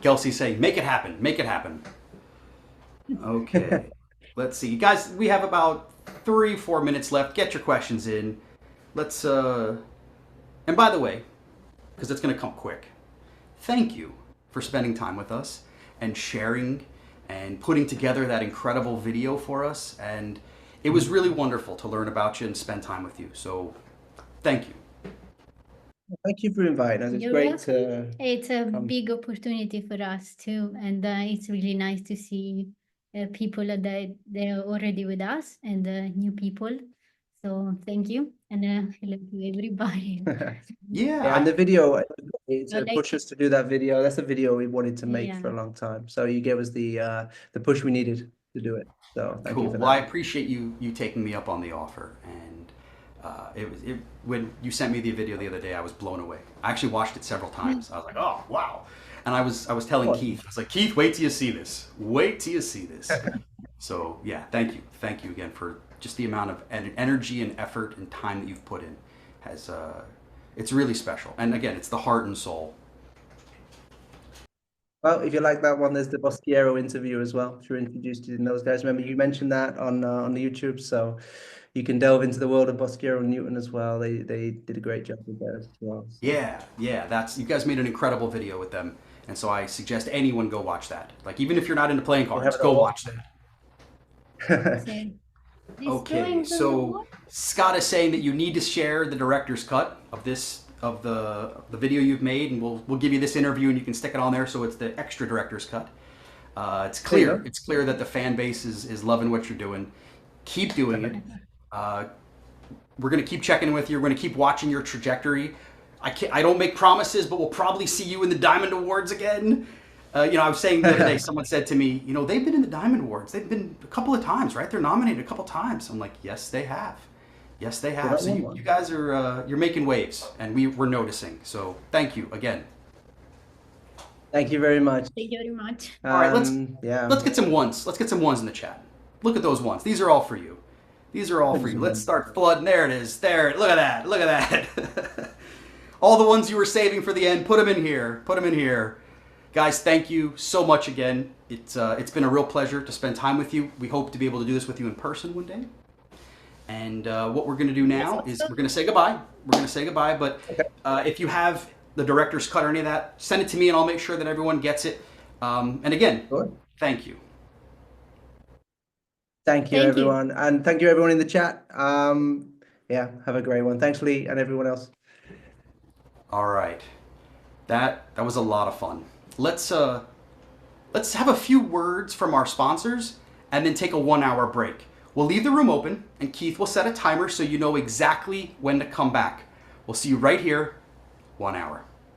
Kelsey saying, "Make it happen. Make it happen." Okay. Let's see, guys. We have about 3-4 minutes left. Get your questions in. Let's. And by the way, because it's going to come quick. Thank you for spending time with us and sharing and putting together that incredible video for us. And it was really wonderful to learn about you and spend time with you. So, thank you. Thank you for inviting us. It's You're great welcome. to It's a come. big opportunity for us too, and it's really nice to see people that they're already with us and new people. So thank you, and hello to everybody. Yeah, Yeah, and the video I to like push us to do that video. That's a video we wanted to make for yeah, a long time. So you gave us the push we needed to do it. So thank you cool. for Well, I that. appreciate you taking me up on the offer. And when you sent me the video the other day, I was blown away. I actually watched it several times. I was like, oh wow. And I was telling Awesome. Keith, I was like, Keith, wait till you see this. Wait till you see this. So yeah, thank you again for just the amount of energy and effort and time that you've put in. Has It's really special. And again, it's the heart and soul. Well, if you like that one, there's the Bosquiero interview as well. If you're introduced in those guys, remember you mentioned that on the YouTube, so you can delve into the world of Bosquiero and Newton as well. They did a great job with theirs as well. So Yeah, that's you guys made an incredible video with them, and so I suggest anyone go watch that. Like even if you're not into playing they have cards, it go all. watch that. so Okay, destroying the so wall. Scott is saying that you need to share the director's cut of the video you've made, and we'll give you this interview, and you can stick it on there, so it's the extra director's cut. It's There you clear. go. It's clear that the fan base is loving what you're doing. Keep doing it. Uh, we're going to keep checking in with you. We're going to keep watching your trajectory. I don't make promises, but we'll probably see you in the Diamond Awards again. I was saying the other day, someone said to me, they've been in the Diamond Awards. They've been a couple of times, right? They're nominated a couple of times. I'm like, yes, they have. Yes, they Well, have. that So one you one. guys are you're making waves, and we're noticing. So thank you again. Thank you very much. Thank you very much. All right, Yeah. let's get some ones. Let's get some ones in the chat. Look at those ones. These are all for you. These are all for you. Let's start flooding. There it is. There. Look at that. Look at that. All the ones you were saving for the end. Put them in here. Put them in here. Guys, thank you so much again. It's been a real pleasure to spend time with you. We hope to be able to do this with you in person one day. And what we're going to do now is we're going to say goodbye. We're going to say goodbye. But if you have the director's cut or any of that, send it to me and I'll make sure that everyone gets it. And again, Sure. thank you. Thank you, Thank you. everyone. And thank you, everyone in the chat. Yeah, have a great one. Thanks, Lee, and everyone else. All right. That was a lot of fun. Let's have a few words from our sponsors and then take a 1-hour break. We'll leave the room open and Keith will set a timer so you know exactly when to come back. We'll see you right here, 1 hour.